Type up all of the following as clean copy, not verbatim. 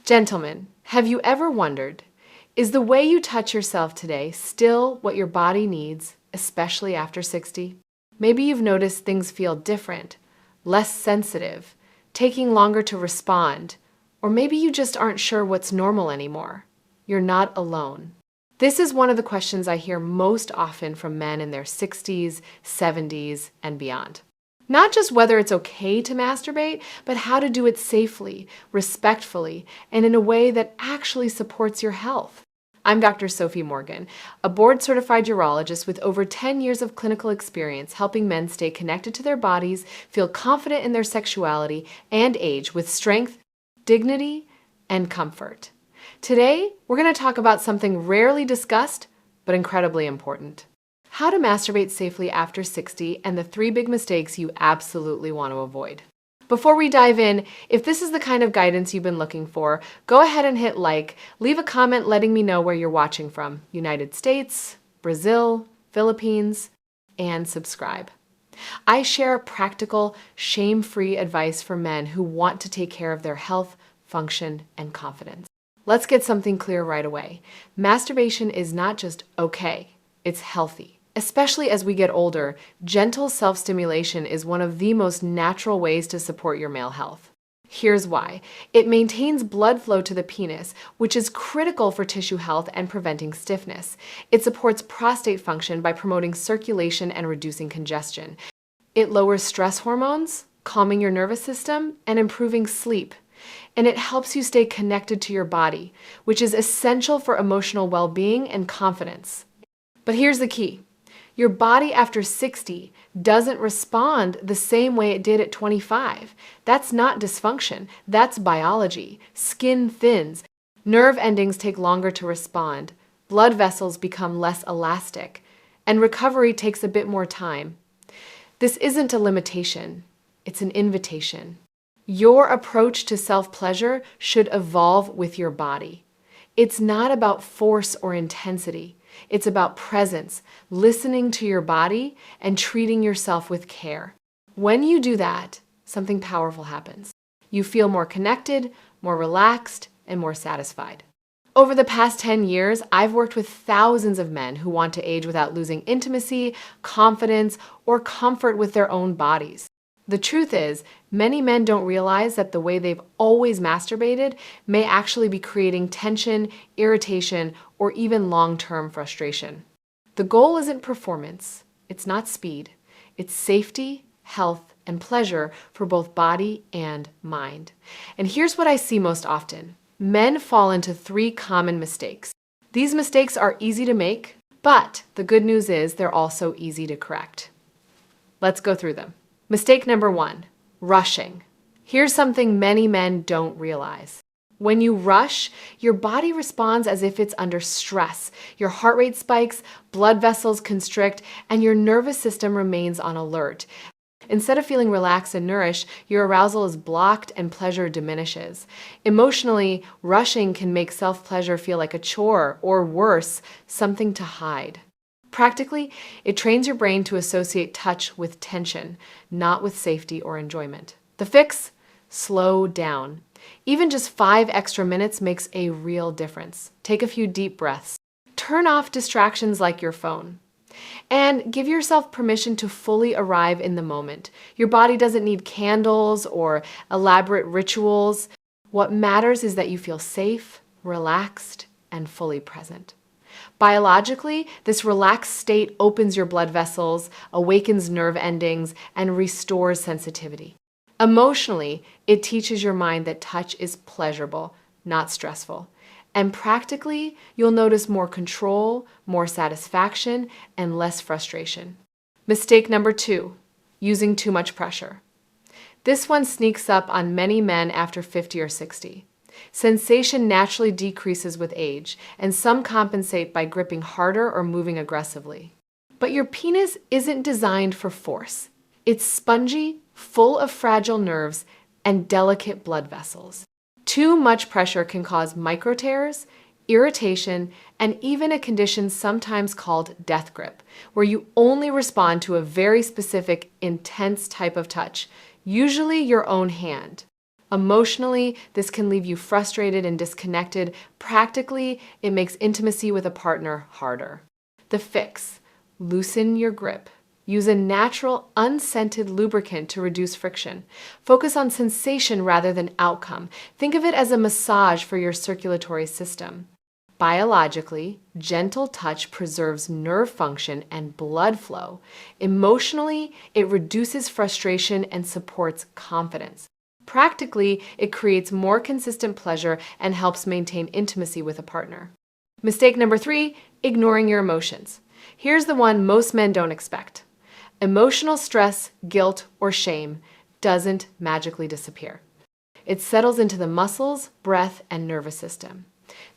Gentlemen, have you ever wondered, is the way you touch yourself today still what your body needs, especially after 60? Maybe you've noticed things feel different, less sensitive, taking longer to respond, or maybe you just aren't sure what's normal anymore. You're not alone. This is one of the questions I hear most often from men in their 60s, 70s, and beyond. Not just whether it's okay to masturbate, but how to do it safely, respectfully, and in a way that actually supports your health. I'm Dr. Sophie Morgan, a board-certified urologist with over 10 years of clinical experience helping men stay connected to their bodies, feel confident in their sexuality, and age with strength, dignity, and comfort. Today, we're going to talk about something rarely discussed, but incredibly important. How to masturbate safely after 60 and the 3 big mistakes you absolutely want to avoid. Before we dive in, if this is the kind of guidance you've been looking for, go ahead and hit like, leave a comment letting me know where you're watching from, United States, Brazil, Philippines, and subscribe. I share practical, shame-free advice for men who want to take care of their health, function, and confidence. Let's get something clear right away. Masturbation is not just okay, it's healthy. Especially as we get older, gentle self-stimulation is one of the most natural ways to support your male health. Here's why. It maintains blood flow to the penis, which is critical for tissue health and preventing stiffness. It supports prostate function by promoting circulation and reducing congestion. It lowers stress hormones, calming your nervous system, and improving sleep. And it helps you stay connected to your body, which is essential for emotional well-being and confidence. But here's the key. Your body after 60 doesn't respond the same way it did at 25. That's not dysfunction. That's biology. Skin thins. Nerve endings take longer to respond. Blood vessels become less elastic. And recovery takes a bit more time. This isn't a limitation. It's an invitation. Your approach to self-pleasure should evolve with your body. It's not about force or intensity. It's about presence, listening to your body, and treating yourself with care. When you do that, something powerful happens. You feel more connected, more relaxed, and more satisfied. Over the past 10 years, I've worked with thousands of men who want to age without losing intimacy, confidence, or comfort with their own bodies. The truth is, many men don't realize that the way they've always masturbated may actually be creating tension, irritation, or even long-term frustration. The goal isn't performance. It's not speed. It's safety, health, and pleasure for both body and mind. And here's what I see most often. Men fall into 3 common mistakes. These mistakes are easy to make, but the good news is they're also easy to correct. Let's go through them. Mistake number 1, rushing. Here's something many men don't realize. When you rush, your body responds as if it's under stress. Your heart rate spikes, blood vessels constrict, and your nervous system remains on alert. Instead of feeling relaxed and nourished, your arousal is blocked and pleasure diminishes. Emotionally, rushing can make self-pleasure feel like a chore, or worse, something to hide. Practically, it trains your brain to associate touch with tension, not with safety or enjoyment. The fix? Slow down. Even just 5 extra minutes makes a real difference. Take a few deep breaths. Turn off distractions like your phone. And give yourself permission to fully arrive in the moment. Your body doesn't need candles or elaborate rituals. What matters is that you feel safe, relaxed, and fully present. Biologically, this relaxed state opens your blood vessels, awakens nerve endings, and restores sensitivity. Emotionally, it teaches your mind that touch is pleasurable, not stressful. And practically, you'll notice more control, more satisfaction, and less frustration. Mistake number 2, using too much pressure. This one sneaks up on many men after 50 or 60. Sensation naturally decreases with age, and some compensate by gripping harder or moving aggressively. But your penis isn't designed for force. It's spongy, full of fragile nerves, and delicate blood vessels. Too much pressure can cause micro tears, irritation, and even a condition sometimes called death grip, where you only respond to a very specific, intense type of touch, usually your own hand. Emotionally, this can leave you frustrated and disconnected. Practically, it makes intimacy with a partner harder. The fix: loosen your grip. Use a natural, unscented lubricant to reduce friction. Focus on sensation rather than outcome. Think of it as a massage for your circulatory system. Biologically, gentle touch preserves nerve function and blood flow. Emotionally, it reduces frustration and supports confidence. Practically, it creates more consistent pleasure and helps maintain intimacy with a partner. Mistake number 3, ignoring your emotions. Here's the one most men don't expect. Emotional stress, guilt, or shame doesn't magically disappear. It settles into the muscles, breath, and nervous system.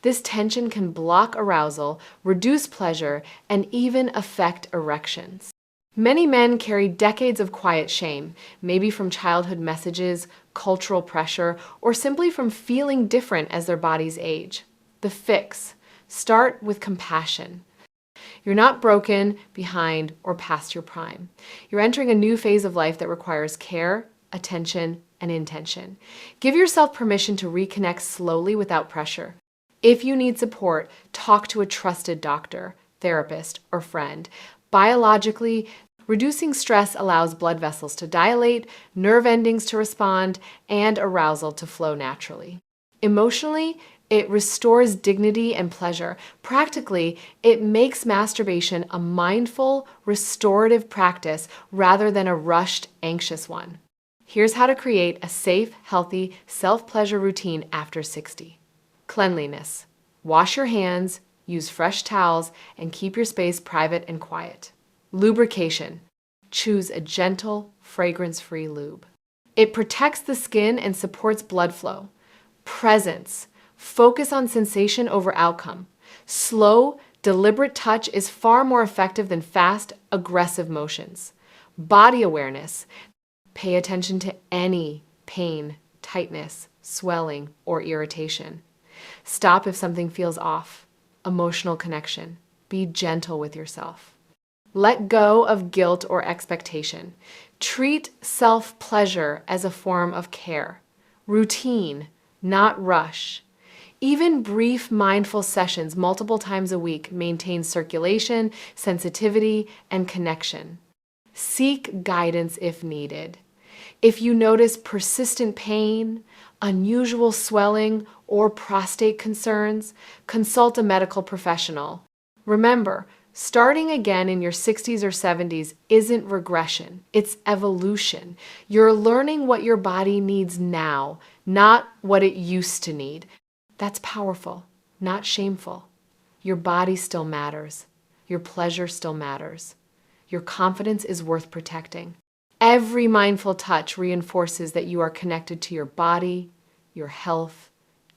This tension can block arousal, reduce pleasure, and even affect erections. Many men carry decades of quiet shame, maybe from childhood messages, cultural pressure, or simply from feeling different as their bodies age. The fix: start with compassion. You're not broken, behind, or past your prime. You're entering a new phase of life that requires care, attention, and intention. Give yourself permission to reconnect slowly without pressure. If you need support, talk to a trusted doctor, therapist, or friend. Biologically, reducing stress allows blood vessels to dilate, nerve endings to respond, and arousal to flow naturally. Emotionally, it restores dignity and pleasure. Practically, it makes masturbation a mindful, restorative practice rather than a rushed, anxious one. Here's how to create a safe, healthy, self-pleasure routine after 60. Cleanliness. Wash your hands, use fresh towels, and keep your space private and quiet. Lubrication. Choose a gentle, fragrance-free lube. It protects the skin and supports blood flow. Presence. Focus on sensation over outcome. Slow, deliberate touch is far more effective than fast, aggressive motions. Body awareness. Pay attention to any pain, tightness, swelling, or irritation. Stop if something feels off. Emotional connection. Be gentle with yourself. Let go of guilt or expectation. Treat self-pleasure as a form of care. Routine, not rush. Even brief mindful sessions multiple times a week maintain circulation, sensitivity, and connection. Seek guidance if needed. If you notice persistent pain, unusual swelling, or prostate concerns, consult a medical professional. Remember, starting again in your 60s or 70s isn't regression, it's evolution. You're learning what your body needs now, not what it used to need. That's powerful, not shameful. Your body still matters. Your pleasure still matters. Your confidence is worth protecting. Every mindful touch reinforces that you are connected to your body, your health,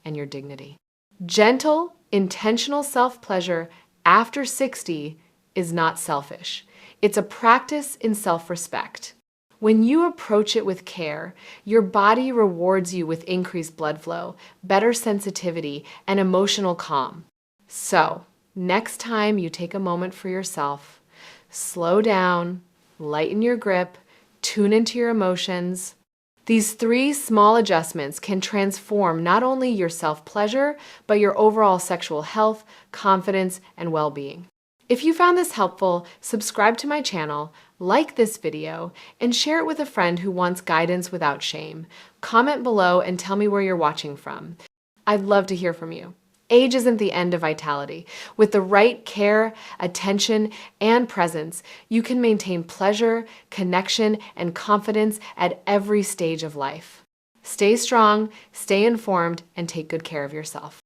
and your dignity. Gentle, intentional self-pleasure after 60 is not selfish. It's a practice in self-respect. When you approach it with care, your body rewards you with increased blood flow, better sensitivity, and emotional calm. So, next time you take a moment for yourself, slow down, lighten your grip, tune into your emotions. These 3 small adjustments can transform not only your self-pleasure, but your overall sexual health, confidence, and well-being. If you found this helpful, subscribe to my channel, like this video, and share it with a friend who wants guidance without shame. Comment below and tell me where you're watching from. I'd love to hear from you. Age isn't the end of vitality. With the right care, attention, and presence, you can maintain pleasure, connection, and confidence at every stage of life. Stay strong, stay informed, and take good care of yourself.